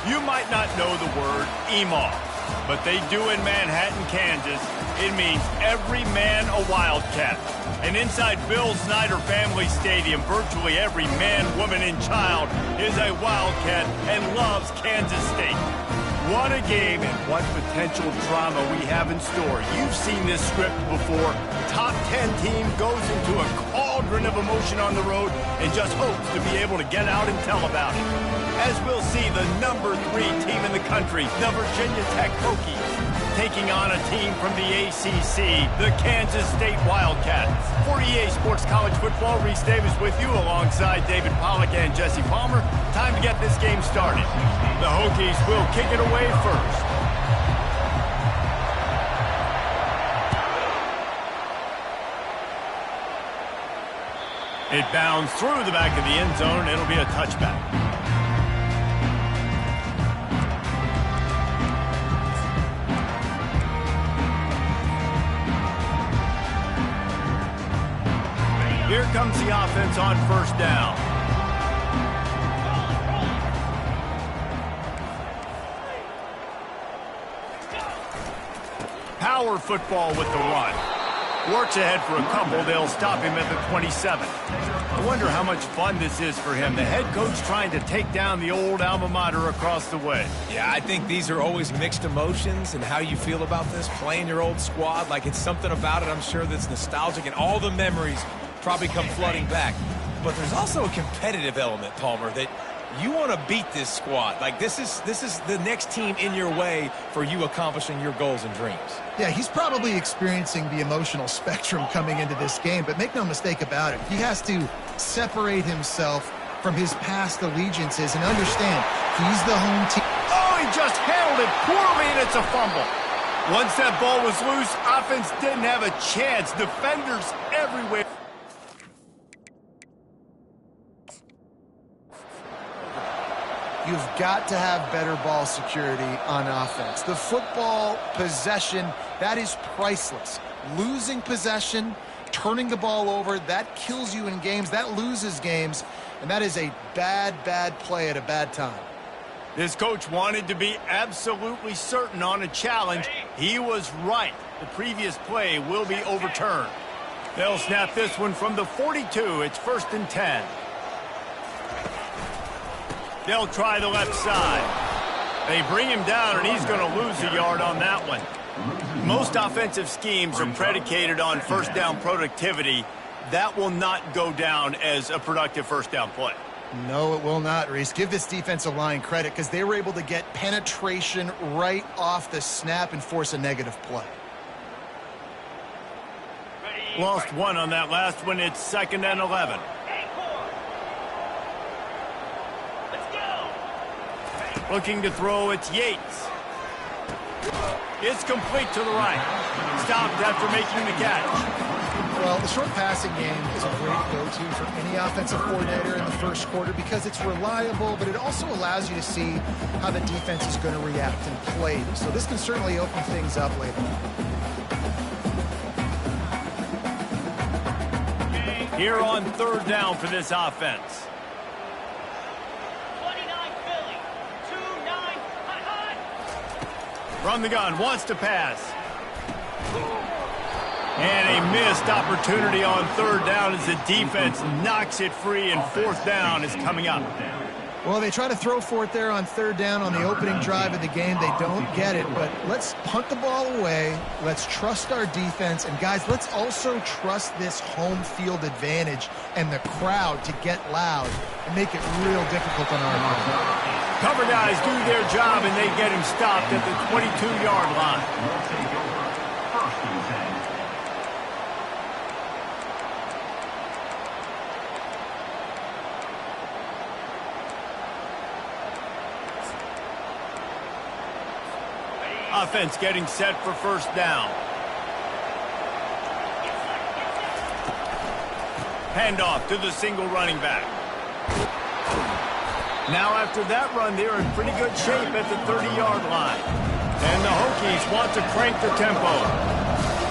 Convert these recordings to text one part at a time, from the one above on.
You might not know the word Ncaa, but they do in Manhattan, Kansas. It means every man a Wildcat. And inside Bill Snyder Family Stadium, virtually every man, woman, and child is a Wildcat and loves Kansas State. What a game and what potential drama we have in store. You've seen this script before. Top 10 team goes into a cauldron of emotion on the road and just hopes to be able to get out and tell about it. As we'll see, the number 3 team in the country, the Virginia Tech Hokies, taking on a team from the ACC, the Kansas State Wildcats. For EA Sports College Football, Reese Davis with you alongside David Pollack and Jesse Palmer. Time to get this game started. The Hokies will kick it away first. It bounds through the back of the end zone. It'll be a touchback. Here comes the offense on first down. Power football with the run. Works ahead for a couple. They'll stop him at the 27. I wonder how much fun this is for him. The head coach trying to take down the old alma mater across the way. Yeah, I think these are always mixed emotions and how you feel about this, playing your old squad. Like, it's something about it, I'm sure, that's nostalgic, and all the memories probably come flooding back. But there's also a competitive element, Palmer, that you want to beat this squad. Like, this is the next team in your way for you accomplishing your goals and dreams. Yeah, he's probably experiencing the emotional spectrum coming into this game, but make no mistake about it, he has to separate himself from his past allegiances and understand he's the home team. Oh, he just handled it poorly, and it's a fumble. Once that ball was loose, offense didn't have a chance. Defenders everywhere. You've got to have better ball security on offense. The football possession, that is priceless. Losing possession, turning the ball over, that kills you in games, that loses games, and that is a bad, bad play at a bad time. This coach wanted to be absolutely certain on a challenge. He was right. The previous play will be overturned. They'll snap this one from the 42. It's 1st and 10. They'll try the left side. They bring him down, and he's going to lose a yard on that one. Most offensive schemes are predicated on first down productivity. That will not go down as a productive first down play. No, it will not, Reese. Give this defensive line credit because they were able to get penetration right off the snap and force a negative play. Lost one on that last one. It's 2nd and 11. Looking to throw, it's Yates. It's complete to the right. Stopped after making the catch. Well, the short passing game is a great go-to for any offensive coordinator in the first quarter because it's reliable, but it also allows you to see how the defense is going to react and play. So this can certainly open things up later. Here on 3rd down for this offense. Run the gun, wants to pass. And a missed opportunity on 3rd down as the defense knocks it free, and 4th down is coming up. Well, they try to throw for it there on 3rd down on the opening drive of the game. They don't get it, but let's punt the ball away. Let's trust our defense. And, guys, let's also trust this home field advantage and the crowd to get loud and make it real difficult on our opponent. Cover guys do their job, and they get him stopped at the 22-yard line. Offense getting set for 1st down. Handoff to the single running back. Now after that run, they're in pretty good shape at the 30-yard line. And the Hokies want to crank the tempo.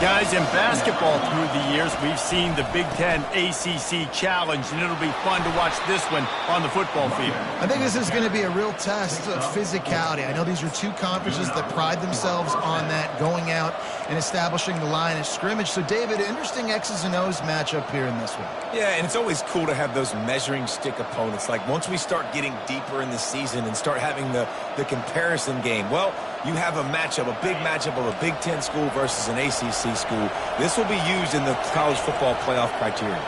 Guys, in basketball through the years, we've seen the Big Ten ACC Challenge, and it'll be fun to watch this one on the football field. I think this is going to be a real test of physicality. I know these are two conferences that pride themselves on that, going out and establishing the line of scrimmage. So, David, interesting X's and O's matchup here in this one. Yeah, and it's always cool to have those measuring stick opponents. Like, once we start getting deeper in the season and start having the comparison game, well, you have a matchup, a big matchup of a Big Ten school versus an ACC school. This will be used in the college football playoff criteria.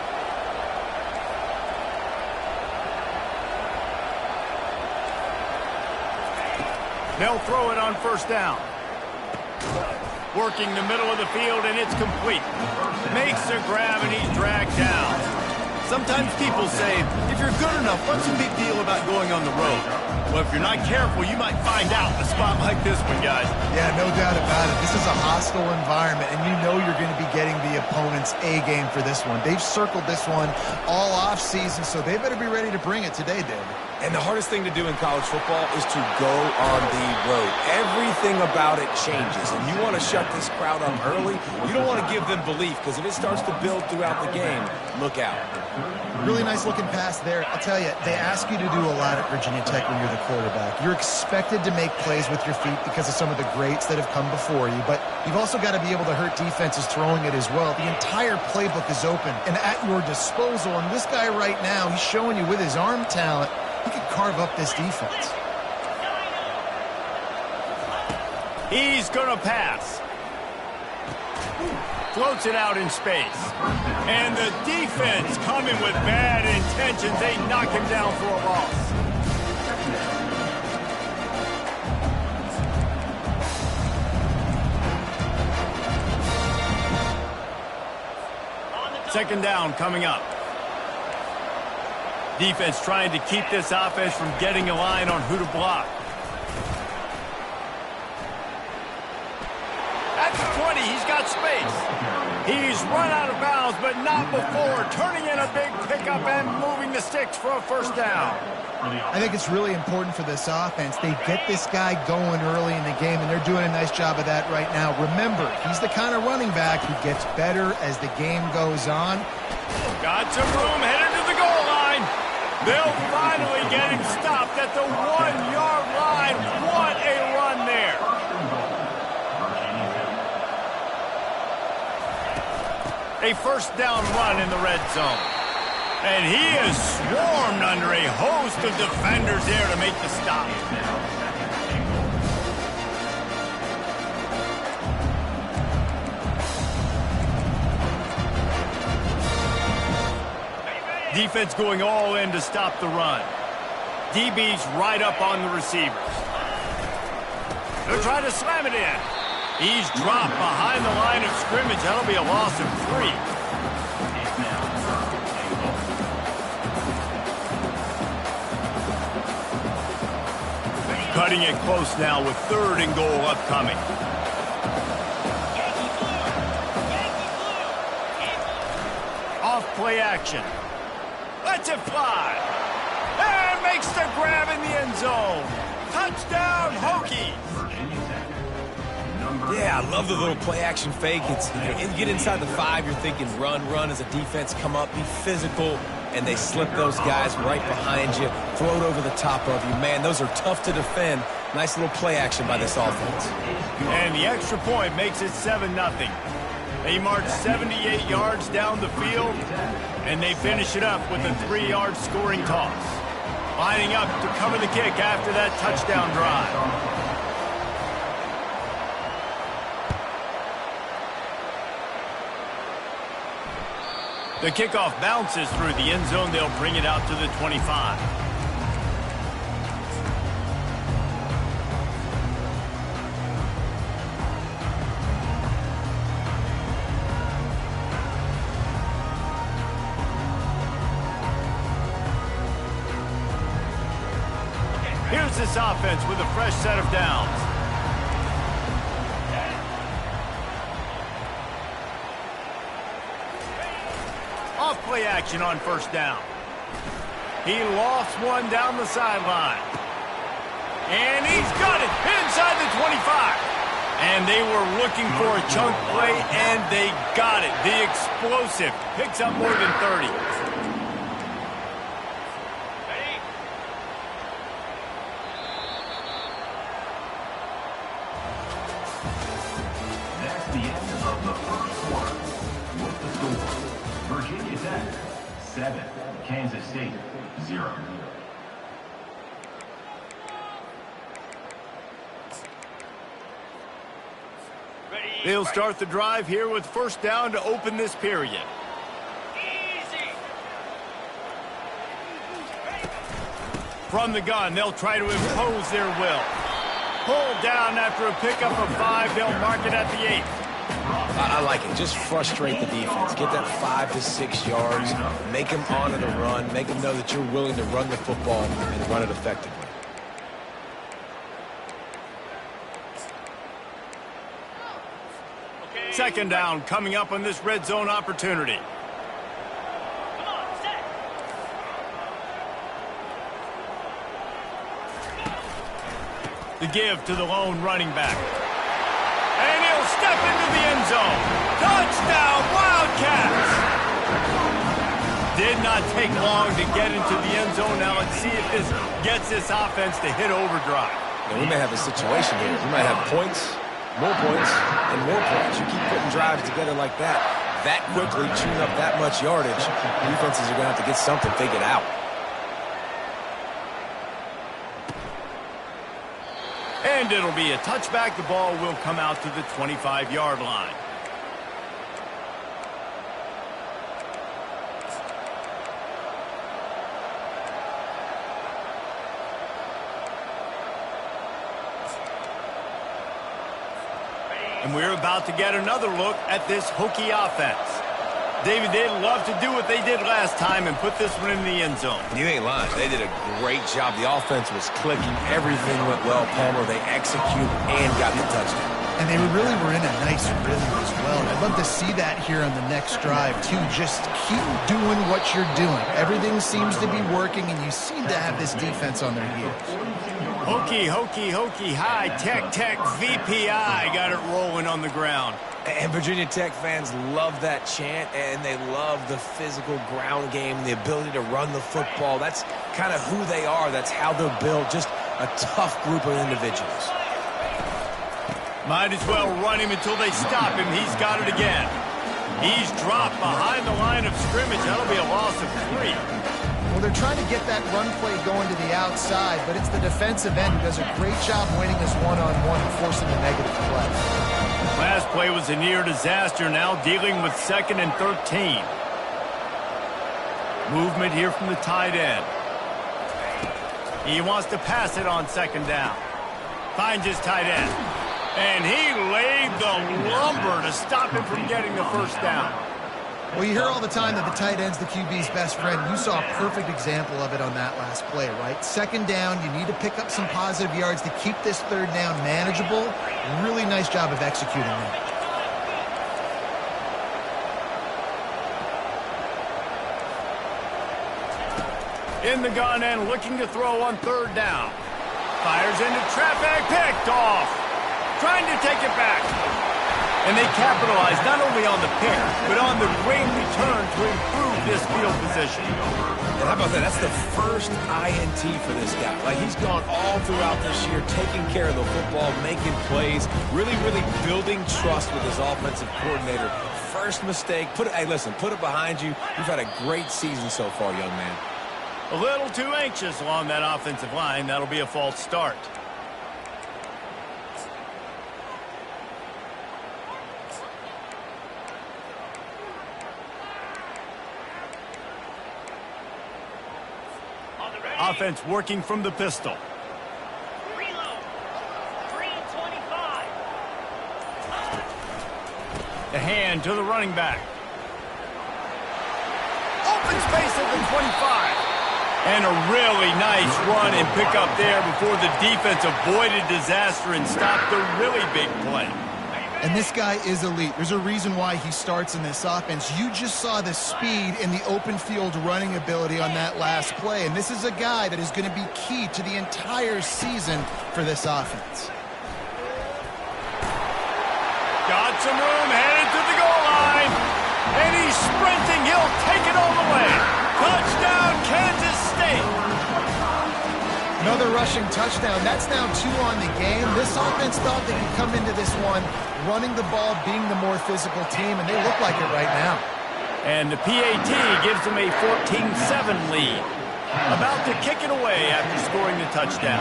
They'll throw it on first down. Working the middle of the field, and it's complete. Makes a grab, and he's dragged down. Sometimes people say, if you're good enough, what's the big deal about going on the road? Well, if you're not careful, you might find out in a spot like this one, guys. Yeah, no doubt about it. This is a hostile environment, and you know you're going to be getting the opponent's A game for this one. They've circled this one all offseason, so they better be ready to bring it today, David. And the hardest thing to do in college football is to go on the road. Everything about it changes, and you want to shut this crowd up early. You don't want to give them belief, because if it starts to build throughout the game, look out. Really nice looking pass there. I'll tell you, they ask you to do a lot at Virginia Tech when you're the quarterback. You're expected to make plays with your feet because of some of the greats that have come before you, but you've also got to be able to hurt defenses throwing it as well. The entire playbook is open and at your disposal, and this guy right now, he's showing you with his arm talent, he could carve up this defense. He's going to pass. Floats it out in space. And the defense coming with bad intentions. They knock him down for a loss. Second down coming up. Defense trying to keep this offense from getting a line on who to block. At the 20, he's got space. He's run out of bounds, but not before. Turning in a big pickup and moving the sticks for a first down. I think it's really important for this offense. They get this guy going early in the game, and they're doing a nice job of that right now. Remember, he's the kind of running back who gets better as the game goes on. Got some room, headed to the goal line. They'll finally get him stopped at the 1-yard line. What a run there. A first down run in the red zone. And he is swarmed under a host of defenders there to make the stop. Defense going all in to stop the run. DB's right up on the receivers. They'll try to slam it in. He's dropped behind the line of scrimmage. That'll be a loss of 3. Cutting it close now with 3rd and goal upcoming. Off play action. Lets it fly. And makes the grab in the end zone. Touchdown, Hokies. Yeah, I love the little play-action fake. It's, you get inside the 5, you're thinking run as a defense, come up, be physical, and they slip those guys right behind you, float over the top of you. Man, those are tough to defend. Nice little play-action by this offense. And the extra point makes it 7-0. They march 78 yards down the field, and they finish it up with a 3-yard scoring toss. Lining up to cover the kick after that touchdown drive. The kickoff bounces through the end zone. They'll bring it out to the 25. Here's this offense with a fresh set of downs. Off-play action on first down. He lofts one down the sideline. And he's got it inside the 25. And they were looking for a chunk play, and they got it. The explosive picks up more than 30. That's the end of the first quarter. With the score, Virginia Tech 7, Kansas State 0. They'll start the drive here with first down to open this period. From the gun, they'll try to impose their will. Pulled down after a pickup of 5. They'll mark it at the 8. I like it. Just frustrate the defense. Get that 5 to 6 yards. Make them honor the run. Make them know that you're willing to run the football and run it effectively. Second down coming up on this red zone opportunity. The give to the lone running back. And he'll step into the end zone. Touchdown, Wildcats! Did not take long to get into the end zone. Now let's see if this gets this offense to hit overdrive. Now, we may have a situation here. We might have points, more points, and more points. You keep putting drives together like that quickly, chewing up that much yardage, defenses are going to have to get something figured out. And it'll be a touchback. The ball will come out to the 25-yard line. And we're about to get another look at this Hokie offense. David, they'd love to do what they did last time and put this one in the end zone. You ain't lying. They did a great job. The offense was clicking. Everything went well, Palmer. They executed and got the touchdown. And they really were in a nice rhythm as well. I'd love to see that here on the next drive, too. Just keep doing what you're doing. Everything seems to be working, and you seem to have this defense on their heels. Hokie, Hokie, Hokie, high, tech, tech, VPI. Got it rolling on the ground. And Virginia Tech fans love that chant, and they love the physical ground game, the ability to run the football. That's kind of who they are. That's how they're built. Just a tough group of individuals. Might as well run him until they stop him. He's got it again. He's dropped behind the line of scrimmage. That'll be a loss of 3. Well, they're trying to get that run play going to the outside, but it's the defensive end who does a great job winning this one-on-one and forcing the negative play. Last play was a near disaster. Now dealing with 2nd and 13. Movement here from the tight end. He wants to pass it on 2nd down. Finds his tight end. And he laid the lumber to stop him from getting the first down. Well, you hear all the time that the tight end's the QB's best friend. You saw a perfect example of it on that last play, right? 2nd down, you need to pick up some positive yards to keep this 3rd down manageable. Really nice job of executing that. In the gun and looking to throw on 3rd down. Fires into traffic, picked off. Trying to take it back. And they capitalize not only on the pick, but on the great return to improve this field position. And how about that? That's the first INT for this guy. Like, he's gone all throughout this year, taking care of the football, making plays, really, really building trust with his offensive coordinator. First mistake, hey, listen, put it behind you. You've had a great season so far, young man. A little too anxious along that offensive line. That'll be a false start. Offense working from the pistol. Reload. 3:25. The hand to the running back. Open space at the 25. And a really nice run and pick up there before the defense avoided disaster and stopped a really big play. And this guy is elite. There's a reason why he starts in this offense. You just saw the speed and the open field running ability on that last play. And this is a guy that is going to be key to the entire season for this offense. some room, headed to the goal line. And he's sprinting. He'll take it all the way. Touchdown, Kansas State. Another rushing touchdown. That's now 2 on the game. This offense thought they could come into this one running the ball, being the more physical team, and they look like it right now. And the PAT gives them a 14-7 lead. About to kick it away after scoring the touchdown.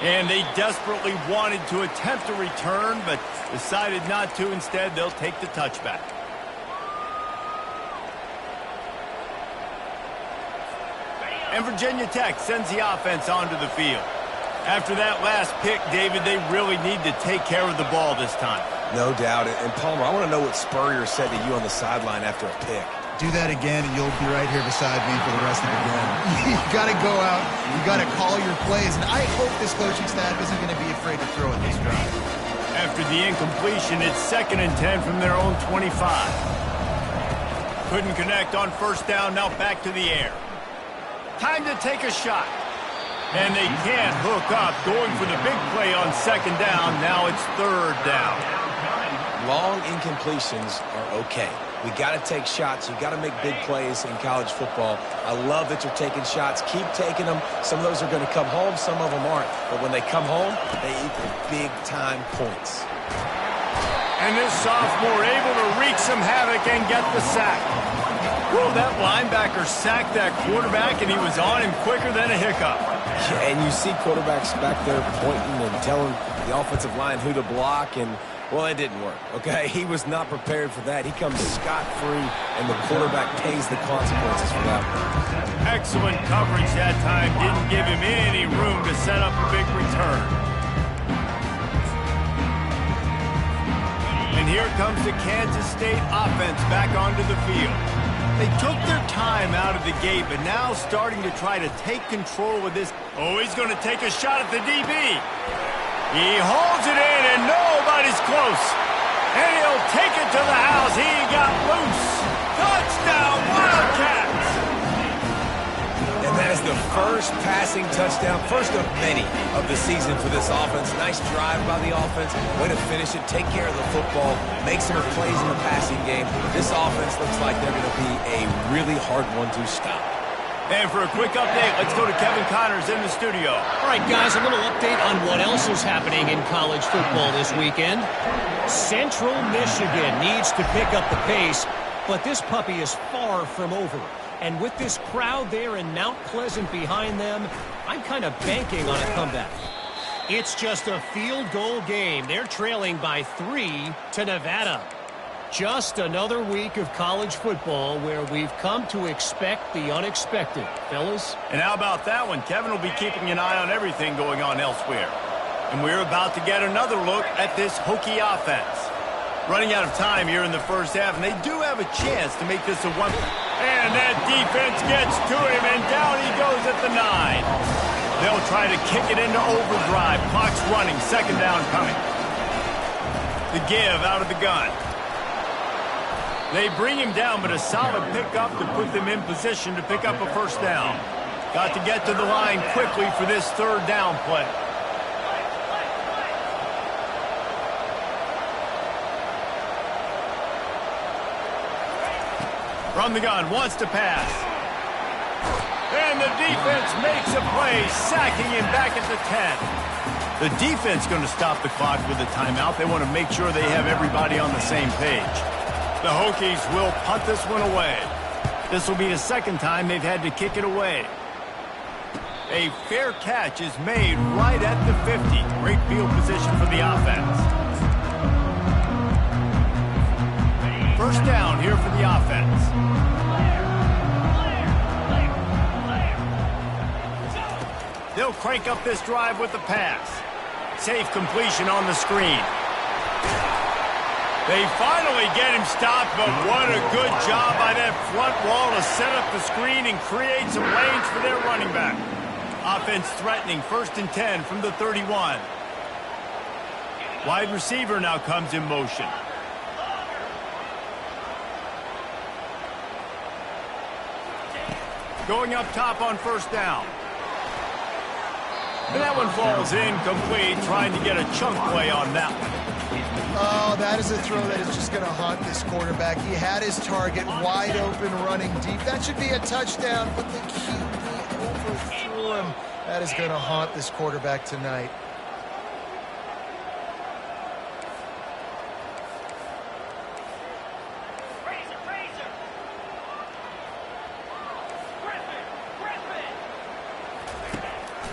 And they desperately wanted to attempt a return, but decided not to. Instead, they'll take the touchback. And Virginia Tech sends the offense onto the field. After that last pick, David, they really need to take care of the ball this time. No doubt. And Palmer, I want to know what Spurrier said to you on the sideline after a pick. Do that again, and you'll be right here beside me for the rest of the game. You got to go out. You got to call your plays, and I hope this coaching staff isn't going to be afraid to throw at this drive. After the incompletion, it's 2nd and 10 from their own 25. Couldn't connect on first down. Now back to the air. Time to take a shot. And they can't hook up. Going for the big play on 2nd down. Now it's 3rd down. Long incompletions are okay. We got to take shots. You got to make big plays in college football. I love that you're taking shots. Keep taking them. Some of those are going to come home. Some of them aren't. But when they come home, they equal big-time points. And this sophomore able to wreak some havoc and get the sack. Whoa, that linebacker sacked that quarterback, and he was on him quicker than a hiccup. Yeah, and you see quarterbacks back there pointing and telling the offensive line who to block, and well, it didn't work, okay? He was not prepared for that. He comes scot-free, and the quarterback pays the consequences for that one. Excellent coverage that time. Didn't give him any room to set up a big return. And here comes the Kansas State offense back onto the field. They took their time out of the gate, but now starting to try to take control with this. Oh, he's going to take a shot at the DB. He holds it in, and nobody's close. And he'll take it to the house. He got loose. Touchdown, Wildcats! And that is the first passing touchdown, first of many of the season for this offense. Nice drive by the offense. Way to finish it, take care of the football, make some plays in the passing game. This offense looks like they're going to be a really hard one to stop. And for a quick update, let's go to Kevin Connors in the studio. All right, guys, a little update on what else is happening in college football this weekend. Central Michigan needs to pick up the pace, but this puppy is far from over. And with this crowd there in Mount Pleasant behind them, I'm kind of banking on a comeback. It's just a field goal game. They're trailing by 3 to Nevada. Just another week of college football where we've come to expect the unexpected, fellas. And how about that one? Kevin will be keeping an eye on everything going on elsewhere. And we're about to get another look at this Hokie offense. Running out of time here in the first half, and they do have a chance to make this a one. And that defense gets to him, and down he goes at the 9. They'll try to kick it into overdrive. Clock's running, 2nd down coming. The give out of the gun. They bring him down, but a solid pickup to put them in position to pick up a first down. Got to get to the line quickly for this 3rd down play. From the gun, wants to pass. And the defense makes a play, sacking him back at the 10. The defense going to stop the clock with a timeout. They want to make sure they have everybody on the same page. The Hokies will punt this one away. This will be the 2nd time they've had to kick it away. A fair catch is made right at the 50. Great field position for the offense. First down here for the offense. They'll crank up this drive with the pass. Safe completion on the screen. They finally get him stopped, but what a good job by that front wall to set up the screen and create some lanes for their running back. Offense threatening, 1st and 10 from the 31. Wide receiver now comes in motion. going up top on first down. And that one falls incomplete, trying to get a chunk play on that one. Oh, that is a throw that is just going to haunt this quarterback. He had his target wide open, running deep. That should be a touchdown, but the QB overthrew him. That is going to haunt this quarterback tonight.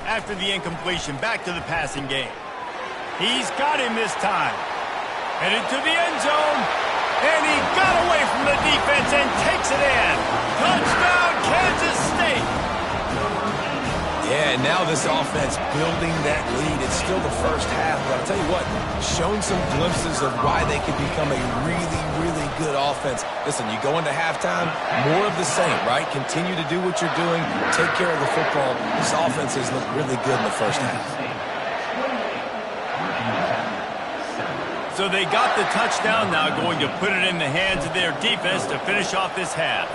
After the incompletion, back to the passing game. He's got him this time. Headed to the end zone. And he got away from the defense and takes it in. Touchdown, Kansas State. Yeah, and now this offense building that lead. It's still the first half, but I'll tell you what, showing some glimpses of why they could become a really, really good offense. Listen, you go into halftime, more of the same, right? Continue to do what you're doing, take care of the football. This offense has looked really good in the first half. So they got the touchdown, now going to put it in the hands of their defense to finish off this half.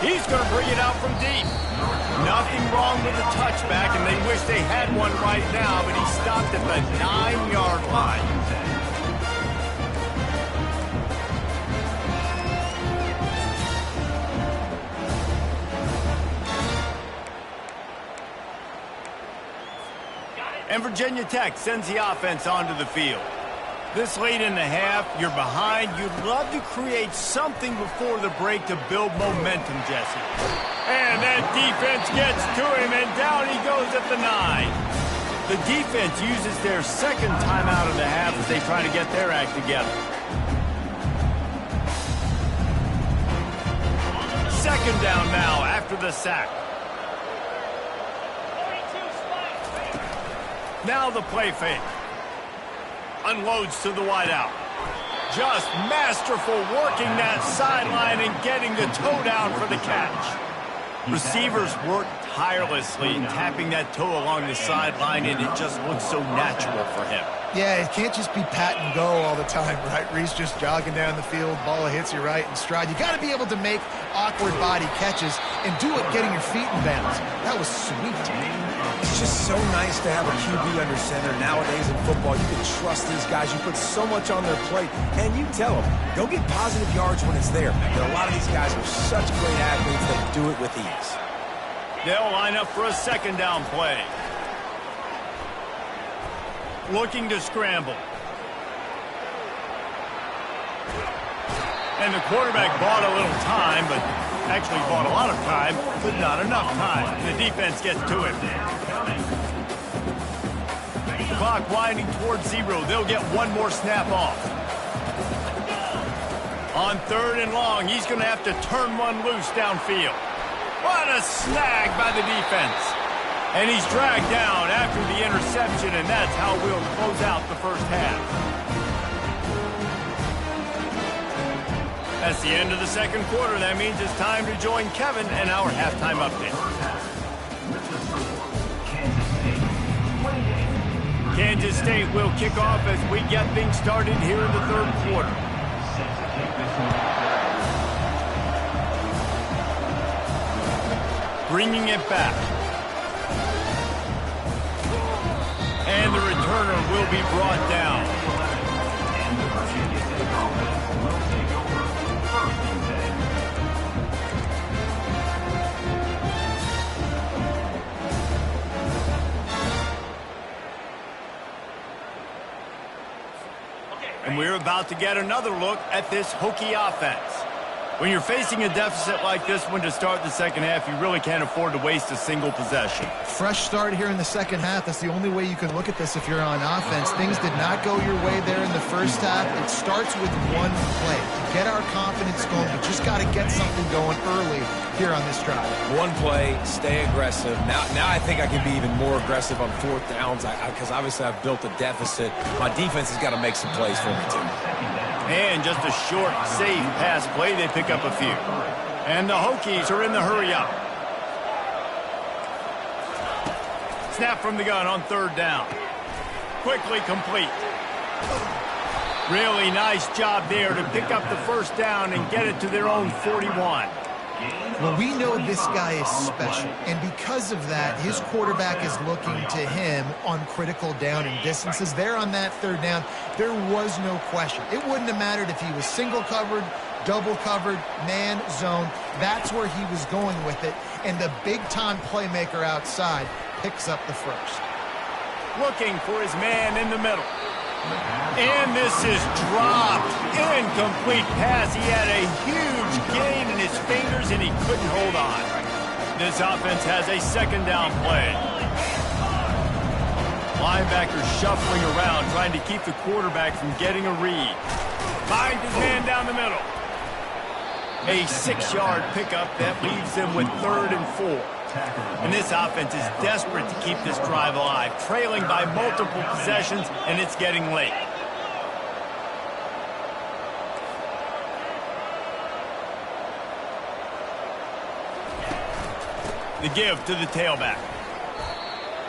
He's going to bring it out from deep. Nothing wrong with the touchback, and they wish they had one right now, but he stopped at the 9-yard line. And Virginia Tech sends the offense onto the field. This late in the half, you're behind. You'd love to create something before the break to build momentum, Jesse. And that defense gets to him, and down he goes at the 9. The defense uses their second timeout of the half as they try to get their act together. Second down now after the sack. Now the play fake. Unloads to the wideout. Just masterful working that sideline and getting the toe down for the catch. Receivers work tirelessly, tapping that toe along the sideline, and it just looks so natural for him. Yeah, it can't just be pat and go all the time, right? Reese just jogging down the field, ball hits you right in stride. You got to be able to make awkward body catches and do it getting your feet in bounds. That was sweet. It's just so nice to have a QB under center. Nowadays in football, you can trust these guys. You put so much on their plate, and you tell them, go get positive yards when it's there. But a lot of these guys are such great athletes, they do it with ease. They'll line up for a second down play. Looking to scramble. And the quarterback bought a little time, but actually bought a lot of time, but not enough time. The defense gets to him. The clock winding towards 0. They'll get one more snap off. On third and long, he's going to have to turn one loose downfield. What a snag by the defense. And he's dragged down after the interception, and that's how we'll close out the first half. That's the end of the second quarter. That means it's time to join Kevin and our halftime update. Kansas State will kick off as we get things started here in the third quarter. Bringing it back. And the returner will be brought down. And we're about to get another look at this Hokie offense. When you're facing a deficit like this one to start the second half, you really can't afford to waste a single possession. Fresh start here in the second half. That's the only way you can look at this if you're on offense. Things did not go your way there in the first half. It starts with one play. Get our confidence going. We just got to get something going early here on this drive. One play, stay aggressive. Now I think I can be even more aggressive on fourth downs because obviously I've built a deficit. My defense has got to make some plays for me too. And just a short, safe pass play, they pick up a few. And the Hokies are in the hurry-up. Snap from the gun on third down. Quickly complete. Really nice job there to pick up the first down and get it to their own 41. Well, we know this guy is special, and because of that, his quarterback is looking to him on critical down and distances. There on that third down, there was no question. It wouldn't have mattered if he was single covered, double covered, man, zone. That's where he was going with it, and the big-time playmaker outside picks up the first. Looking for his man in the middle. And this is dropped. Incomplete pass. He had a huge gain in his fingers, and he couldn't hold on. This offense has a second down play. Linebacker shuffling around, trying to keep the quarterback from getting a read. Finds his man down the middle. A 6-yard pickup that leaves them with 3rd and 4. And this offense is desperate to keep this drive alive, trailing by multiple possessions, and it's getting late. The give to the tailback.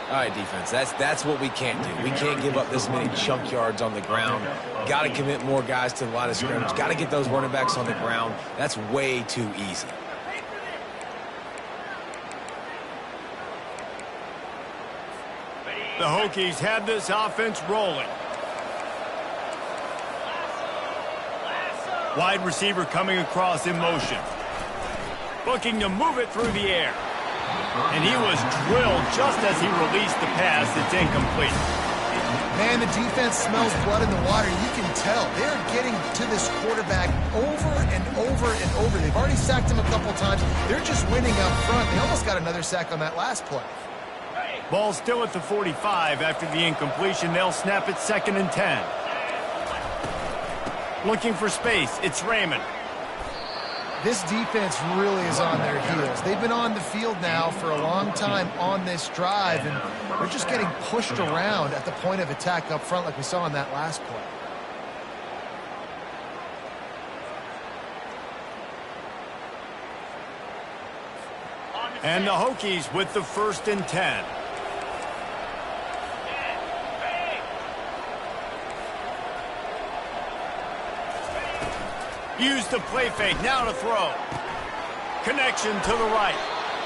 All right, defense, that's what we can't do. We can't give up this many chunk yards on the ground. Got to commit more guys to the line of scrimmage. Got to get those running backs on the ground. That's way too easy. The Hokies have this offense rolling. Wide receiver coming across in motion. Looking to move it through the air. And he was drilled just as he released the pass. It's incomplete. Man, the defense smells blood in the water. You can tell. They're getting to this quarterback over and over and over. They've already sacked him a couple times. They're just winning up front. They almost got another sack on that last play. Ball still at the 45 after the incompletion. They'll snap it 2nd and 10. Looking for space. It's Raymond. This defense really is on their heels. They've been on the field now for a long time on this drive, and they're just getting pushed around at the point of attack up front like we saw on that last play. And the Hokies with the 1st and 10. Use the play fake, now to throw. Connection to the right.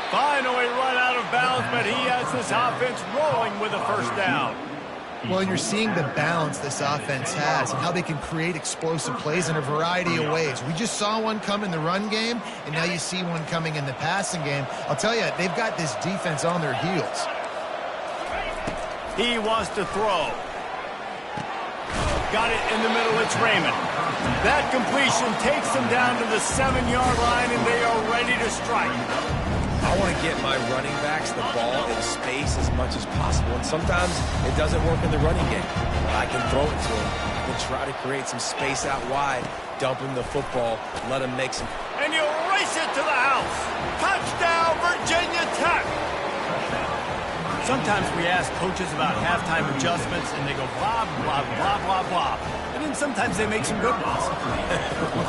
Finally run out of bounds, but he has this offense rolling with a 1st down. Well, you're seeing the balance this offense has and how they can create explosive plays in a variety of ways. We just saw one come in the run game, and now you see one coming in the passing game. I'll tell you, they've got this defense on their heels. He wants to throw. Got it in the middle, it's Raymond. That completion takes them down to the 7-yard line, and they are ready to strike. I want to get my running backs the ball in space as much as possible, and sometimes it doesn't work in the running game. But I can throw it to them. I can try to create some space out wide, dump him the football, let him make some... And you race it to the house. Touchdown, Virginia Tech. Sometimes we ask coaches about halftime adjustments, and they go blah, blah, blah, blah, blah. And then sometimes they make some good ones.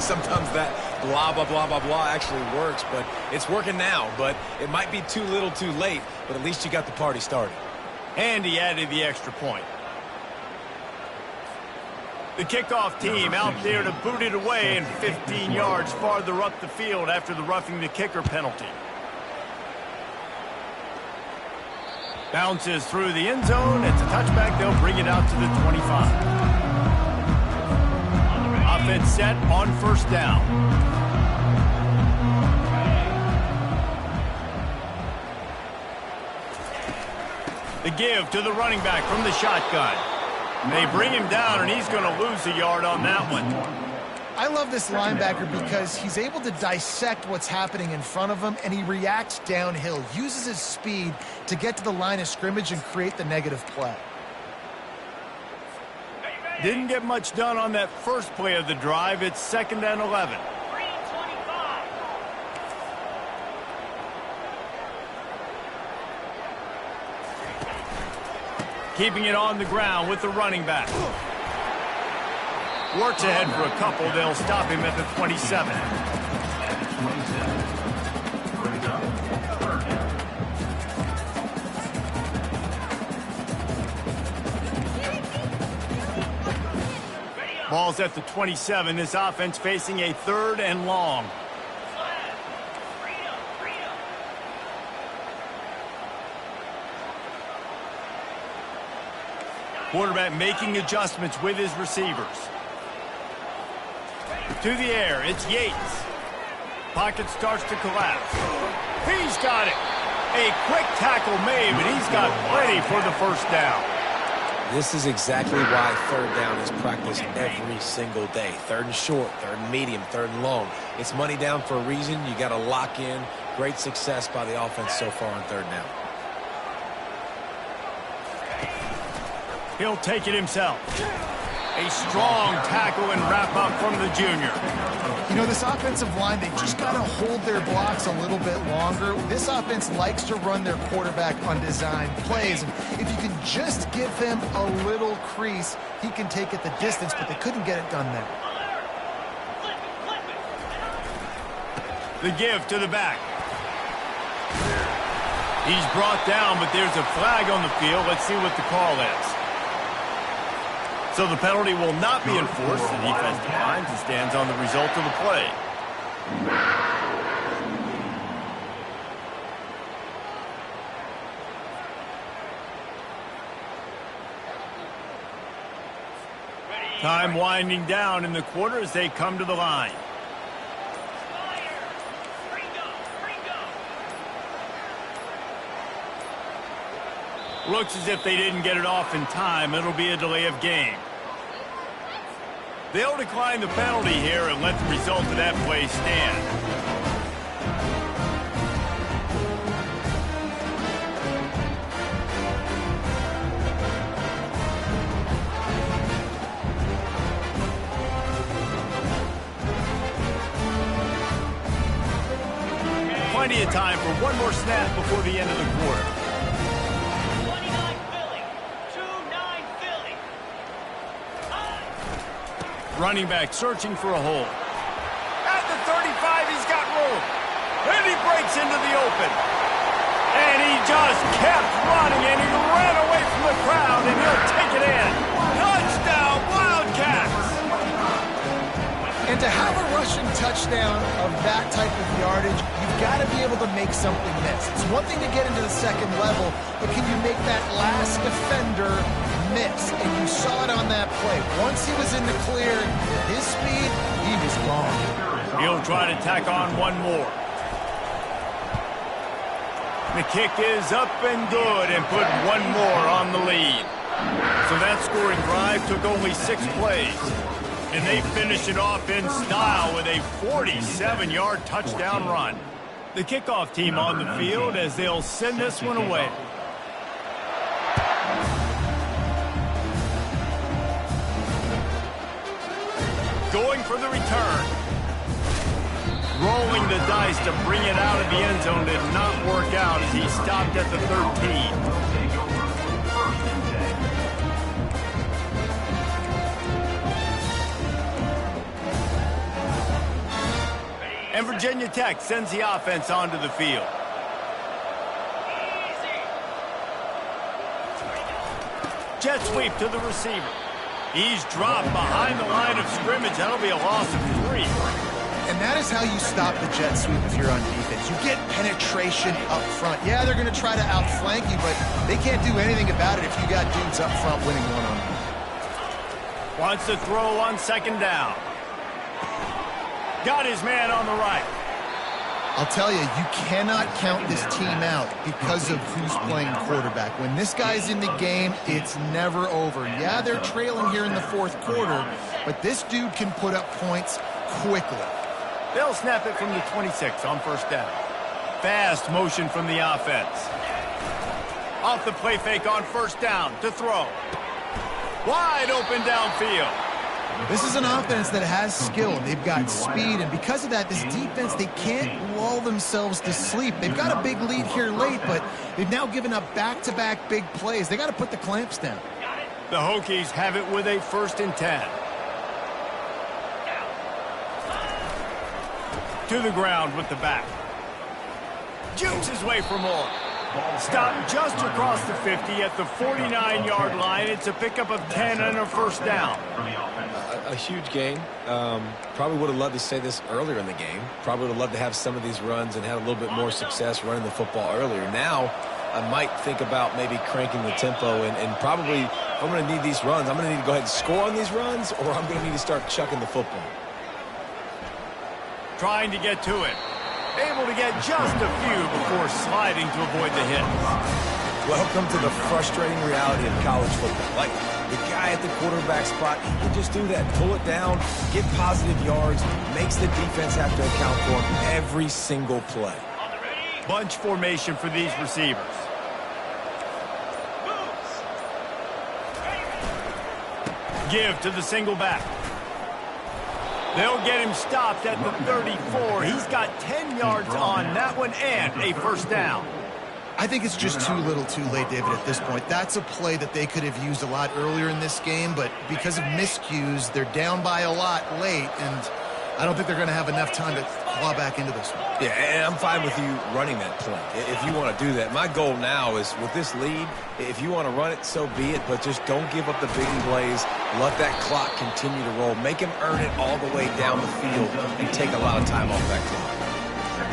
Sometimes that blah, blah, blah, blah, blah actually works, but it's working now. But it might be too little too late, but at least you got the party started. And he added the extra point. The kickoff team out there to boot it away and 15 yards farther up the field after the roughing the kicker penalty. Bounces through the end zone. It's a touchback. They'll bring it out to the 25. Offense set on 1st down. The give to the running back from the shotgun. They bring him down, and he's going to lose a yard on that one. I love this linebacker because he's able to dissect what's happening in front of him, and he reacts downhill, uses his speed to get to the line of scrimmage and create the negative play. Didn't get much done on that first play of the drive. It's 2nd and 11. 3:25. Keeping it on the ground with the running back. Works ahead for a couple. They'll stop him at the 27. Ball's at the 27. This offense facing a 3rd and long. Quarterback making adjustments with his receivers. To the air, it's Yates. Pocket starts to collapse. He's got it. A quick tackle made, but he's got plenty for the first down. This is exactly why 3rd down is practiced every single day. 3rd and short, 3rd and medium, 3rd and long. It's money down for a reason. You got to lock in. Great success by the offense so far on 3rd down. He'll take it himself. A strong tackle and wrap up from the junior. You know, this offensive line, they just got to hold their blocks a little bit longer. This offense likes to run their quarterback on design plays. And if you can just give him a little crease, he can take it the distance, but they couldn't get it done there. The give to the back. He's brought down, but there's a flag on the field. Let's see what the call is. So the penalty will not be enforced. The defense declines and stands on the result of the play. Time winding down in the quarter as they come to the line. Looks as if they didn't get it off in time. It'll be a delay of game. They'll decline the penalty here and let the result of that play stand. Plenty of time for one more snap before the end of the quarter. Running back searching for a hole. At the 35, he's got room. And he breaks into the open. And he just kept running, and he ran away from the crowd, and he'll take it in. Touchdown, Wildcats! And to have a rushing touchdown of that type of yardage, you've got to be able to make something miss. It's one thing to get into the second level, but can you make that last defender miss? And you saw it on that play. Once he was in the clear, his speed, he was gone. He'll try to tack on one more. The kick is up and good and put one more on the lead. So that scoring drive took only 6 plays. And they finish it off in style with a 47-yard touchdown run. The kickoff team on the field as they'll send this one away. Going for the return. Rolling the dice to bring it out of the end zone did not work out as he stopped at the 13. And Virginia Tech sends the offense onto the field. Jet sweep to the receiver. He's dropped behind the line of scrimmage. That'll be a loss of 3. And that is how you stop the jet sweep if you're on defense. You get penetration up front. Yeah, they're going to try to outflank you, but they can't do anything about it if you got dudes up front winning one-on-one. Wants to throw on second down. Got his man on the right. I'll tell you, you cannot count this team out because of who's playing quarterback. When this guy's in the game, it's never over. Yeah, they're trailing here in the 4th quarter, but this dude can put up points quickly. They'll snap it from the 26 on first down. Fast motion from the offense. Off the play fake on first down to throw. Wide open downfield. This is an offense that has skill. They've got speed, and because of that, this defense, they can't lull themselves to sleep. They've got a big lead here late, but they've now given up back-to-back big plays. They got to put the clamps down. The Hokies have it with a 1st and 10. To the ground with the back. Jukes his way for more. Stop just across the 50 at the 49-yard line. It's a pickup of 10 and a first down. A huge gain. Probably would have loved to say this earlier in the game. Probably would have loved to have some of these runs and had a little bit more success running the football earlier. Now, I might think about maybe cranking the tempo and probably, if I'm going to need these runs, I'm going to need to go ahead and score on these runs, or I'm going to need to start chucking the football. Trying to get to it. Able to get just a few before sliding to avoid the hit. Welcome to the frustrating reality of college football. Like, the guy at the quarterback spot, he can just do that. Pull it down, get positive yards, makes the defense have to account for him every single play. Bunch formation for these receivers. Give to the single back. They'll get him stopped at the 34. He's got 10 yards on that one and a first down. I think it's just too little too late, David, at this point. That's a play that they could have used a lot earlier in this game, but because of miscues, they're down by a lot late, and I don't think they're going to have enough time to claw back into this one. Yeah, and I'm fine with you running that play if you want to do that. My goal now is, with this lead, if you want to run it, so be it, but just don't give up the biggie plays. Let that clock continue to roll. Make him earn it all the way down the field and take a lot of time off that clock.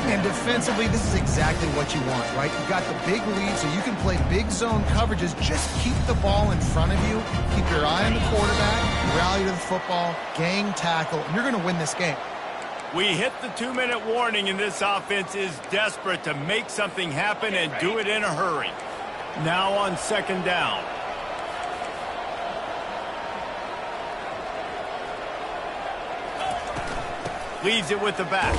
And defensively, this is exactly what you want, right? You've got the big lead, so you can play big zone coverages. Just keep the ball in front of you. Keep your eye on the quarterback, rally to the football, gang tackle, and you're going to win this game. We hit the 2-minute warning, and this offense is desperate to make something happen and do it in a hurry. Now on second down. Leaves it with the back.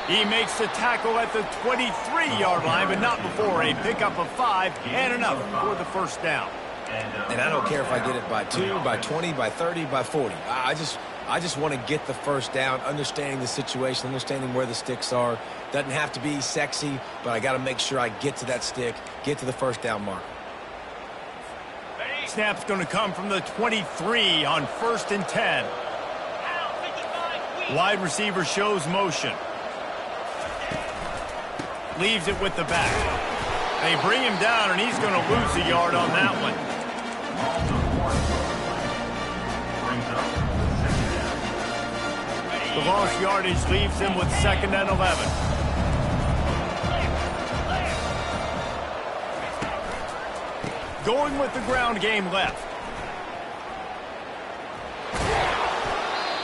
He makes the tackle at the 23-yard line, but not before a pickup of 5 and enough for the first down. And I don't care if I get it by 2, by 20, by 30, by 40. I just want to get the first down, understanding the situation, understanding where the sticks are. Doesn't have to be sexy, but I got to make sure I get to that stick, get to the first down mark. Snap's going to come from the 23 on 1st and 10. Wide receiver shows motion. Leaves it with the back. They bring him down, and he's going to lose a yard on that one. The lost yardage leaves him with 2nd and 11. Going with the ground game left.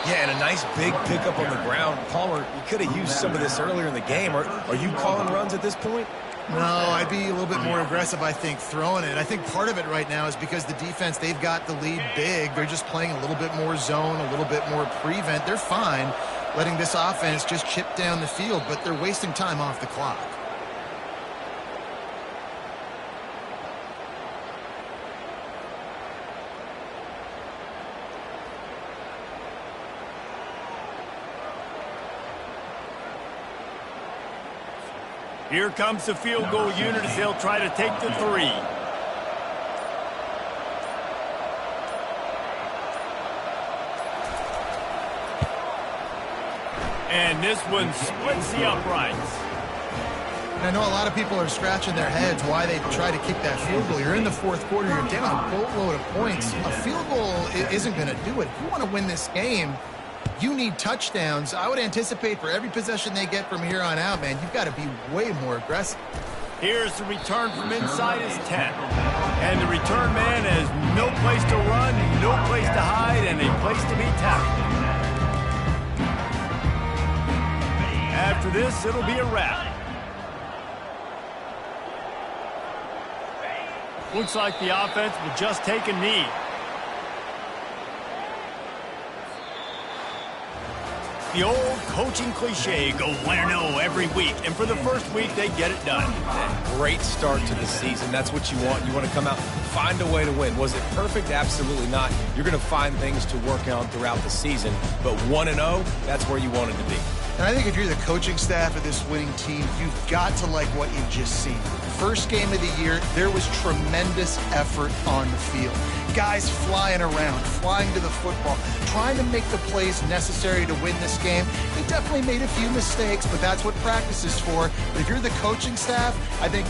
Yeah, and a nice big pickup on the ground. Palmer, you could have used some of this earlier in the game. Are you calling runs at this point? No, I'd be a little bit more aggressive, I think, throwing it. I think part of it right now is because the defense, they've got the lead big. They're just playing a little bit more zone, a little bit more prevent. They're fine letting this offense just chip down the field, but they're wasting time off the clock. Here comes the field goal unit as they'll try to take the 3. And this one splits the uprights. And I know a lot of people are scratching their heads why they try to kick that field goal. You're in the 4th quarter. You're down a boatload of points. A field goal isn't going to do it. If you want to win this game, you need touchdowns. I would anticipate for every possession they get from here on out, man, you've got to be way more aggressive. Here's the return from inside his 10. And the return man has no place to run, no place to hide, and a place to be tackled. After this, it'll be a wrap. Looks like the offense will just take a knee. The old coaching cliche, go win or no every week. And for the first week, they get it done. Great start to the season. That's what you want. You want to come out, find a way to win. Was it perfect? Absolutely not. You're going to find things to work on throughout the season. But 1-0, that's where you wanted to be. And I think if you're the coaching staff of this winning team, you've got to like what you've just seen. First game of the year, there was tremendous effort on the field. Guys flying around, flying to the football, trying to make the plays necessary to win this game. They definitely made a few mistakes, but that's what practice is for. But if you're the coaching staff, I think